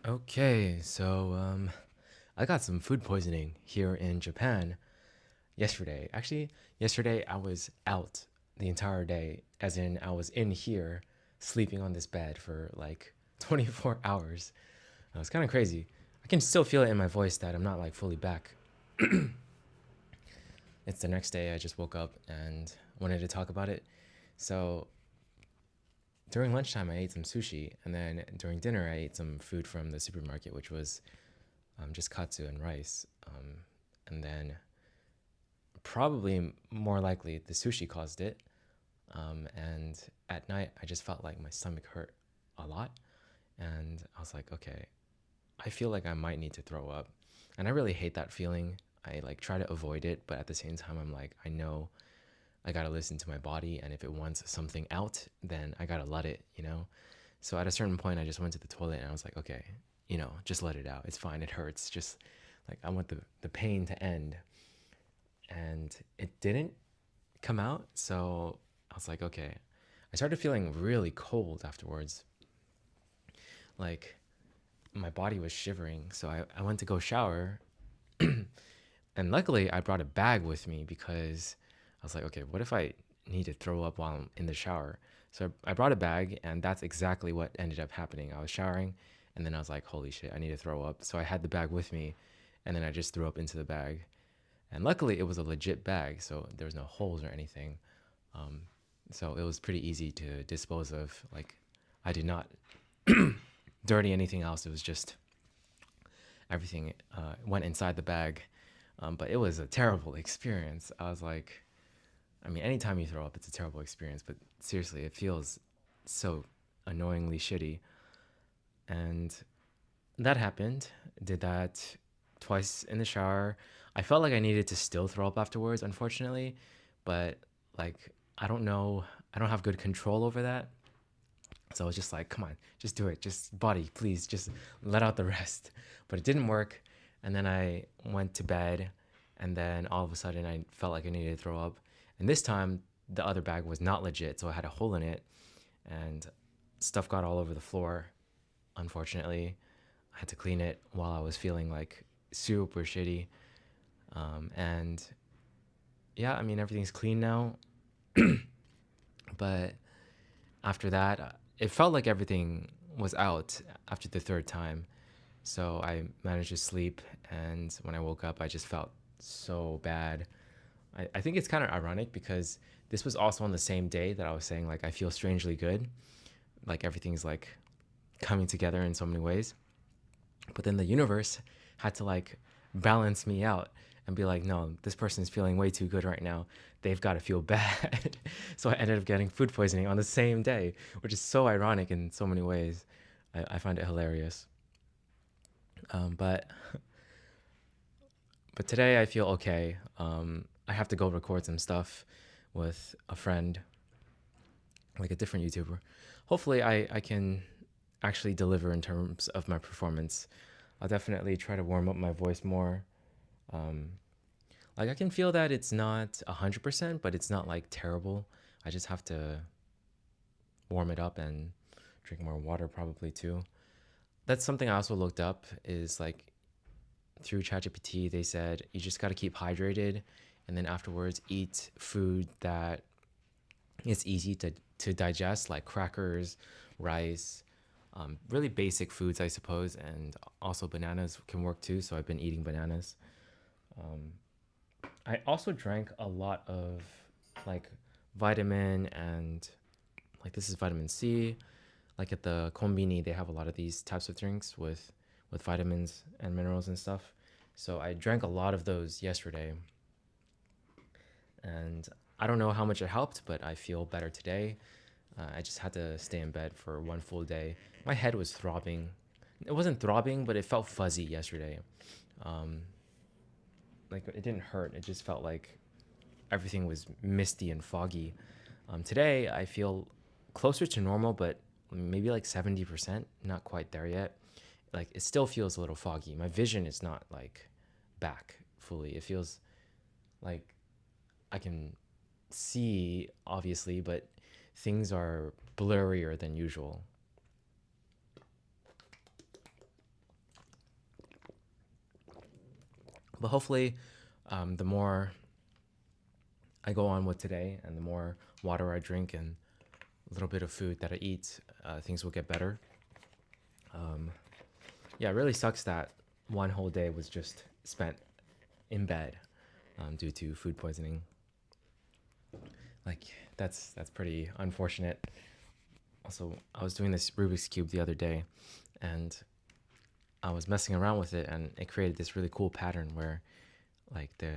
Okay, I got some food poisoning here in Japan yesterday. Actually, yesterday I was out the entire day, as in I was in here sleeping on this bed for like 24 hours. It was kind of crazy. I can still feel it in my voice that I'm not like fully back. It's the next day. I just woke up and wanted to talk about it. So during lunchtime, I ate some sushi, and then during dinner, I ate some food from the supermarket, which was just katsu and rice. And then probably more likely the sushi caused it. And at night, I just felt like my stomach hurt a lot. And I was like, okay, I feel like I might need to throw up. And I really hate that feeling. I like try to avoid it, but at the same time, I'm like, I know I gotta listen to my body. And if it wants something out, then I gotta let it. So at a certain point, I just went to the toilet and I was like, okay, just let it out. It's fine. It hurts. Just like I want the pain to end. And it didn't come out. So I was like, okay. I started feeling really cold afterwards. Like my body was shivering. So I went to go shower. And luckily, I brought a bag with me because I was like, okay, what if I need to throw up while I'm in the shower? So I brought a bag, and that's exactly what ended up happening. I was showering, and then I was like, holy shit, I need to throw up. So I had the bag with me, and then I just threw up into the bag. And luckily, it was a legit bag, so there was no holes or anything. Um, so it was pretty easy to dispose of. Like, I did not dirty anything else. It was just everything went inside the bag. But it was a terrible experience. I was like, I mean, anytime you throw up, it's a terrible experience. But seriously, it feels so annoyingly shitty. And that happened. Did that twice in the shower. I felt like I needed to still throw up afterwards, unfortunately. But like, I don't know. I don't have good control over that. So I was just like, come on, just do it. Just body, please, just let out the rest. But it didn't work. And then I went to bed. And then all of a sudden, I felt like I needed to throw up. And this time, the other bag was not legit. So I had a hole in it. And stuff got all over the floor, unfortunately. I had to clean it while I was feeling like super shitty. And yeah, I mean, everything's clean now. But after that, it felt like everything was out after the third time. So I managed to sleep, and when I woke up, I just felt so bad. I think it's kind of ironic because this was also on the same day that I was saying, like, I feel strangely good. Like, everything's like coming together in so many ways. But then the universe had to like balance me out and be like, no, this person's feeling way too good right now. They've got to feel bad. So I ended up getting food poisoning on the same day, which is so ironic in so many ways. I find it hilarious. But today I feel okay. I have to go record some stuff with a friend, like a different YouTuber. Hopefully, I can actually deliver in terms of my performance. I'll definitely try to warm up my voice more. Um, like I can feel that it's not 100%, but it's not like terrible. I just have to warm it up and drink more water probably too. That's something I also looked up is like through ChatGPT, they said you just got to keep hydrated and then afterwards eat food that is easy to digest, like crackers, rice, really basic foods, I suppose. And also bananas can work too. So I've been eating bananas. Um, I also drank a lot of like vitamin and like this is vitamin C. Like at the konbini, they have a lot of these types of drinks with vitamins and minerals and stuff. So I drank a lot of those yesterday, and I don't know how much it helped, but I feel better today. I just had to stay in bed for one full day. My head was throbbing. It wasn't throbbing, but it felt fuzzy yesterday. Um, like it didn't hurt. It just felt like everything was misty and foggy. Today, I feel closer to normal, but maybe like 70%, not quite there yet. Like it still feels a little foggy. My vision is not like back fully. It feels like I can see, obviously, but things are blurrier than usual. But hopefully, the more I go on with today and the more water I drink and a little bit of food that I eat, things will get better. Yeah, it really sucks that one whole day was just spent in bed due to food poisoning. Like that's pretty unfortunate. Also, I was doing this Rubik's cube the other day, and I was messing around with it, and it created this really cool pattern where, like the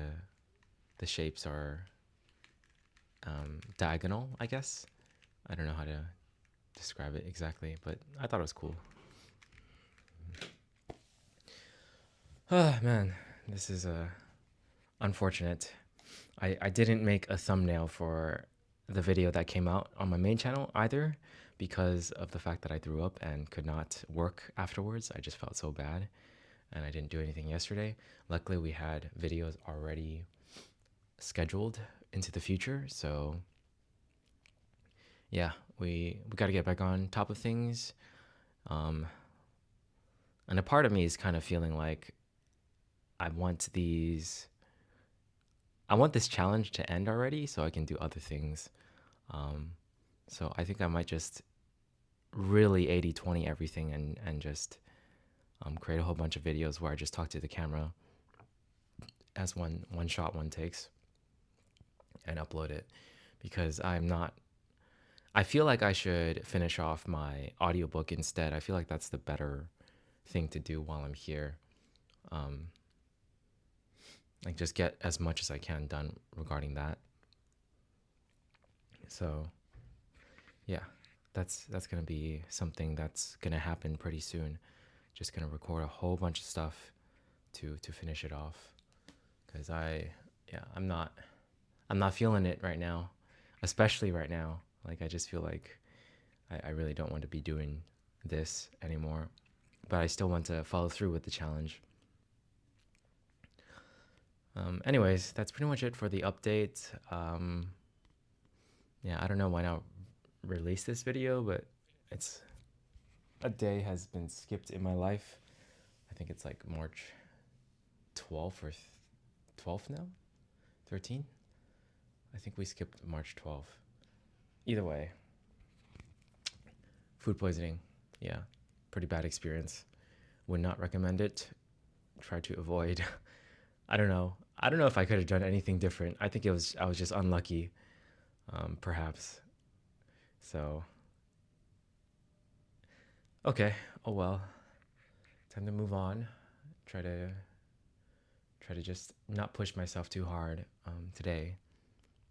shapes are diagonal. I guess I don't know how to describe it exactly, but I thought it was cool. Oh man, this is unfortunate. I didn't make a thumbnail for the video that came out on my main channel either because of the fact that I threw up and could not work afterwards. I just felt so bad and I didn't do anything yesterday. Luckily, we had videos already scheduled into the future, so yeah, we got to get back on top of things. Um, and a part of me is kind of feeling like I want these I want this challenge to end already so I can do other things. Um, so I think I might just really 80/20 everything and just create a whole bunch of videos where I just talk to the camera as one shot, one takes, and upload it because I feel like I should finish off my audiobook instead. I feel like that's the better thing to do while I'm here. Um, like just get as much as I can done regarding that. So yeah, that's gonna be something that's gonna happen pretty soon. Just gonna record a whole bunch of stuff to finish it off because yeah, I'm not feeling it right now, especially right now. Like I just feel like I really don't want to be doing this anymore, but I still want to follow through with the challenge. Anyways, that's pretty much it for the update. Yeah, I don't know when I'll release this video, but it's a day has been skipped in my life. I think it's like March 12th or 12th now? 13th? I think we skipped March 12th. Either way, food poisoning. Yeah, pretty bad experience. Would not recommend it. Try to avoid. I don't know. I don't know if I could have done anything different. I think I was just unlucky, perhaps. So, okay. Oh well. Time to move on. Try to try to just not push myself too hard today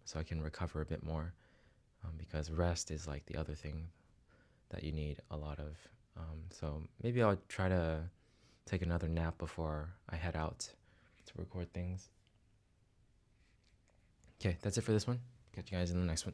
so I can recover a bit more because rest is like the other thing that you need a lot of. So maybe I'll try to take another nap before I head out to record things. Okay, that's it for this one. Catch you guys in the next one.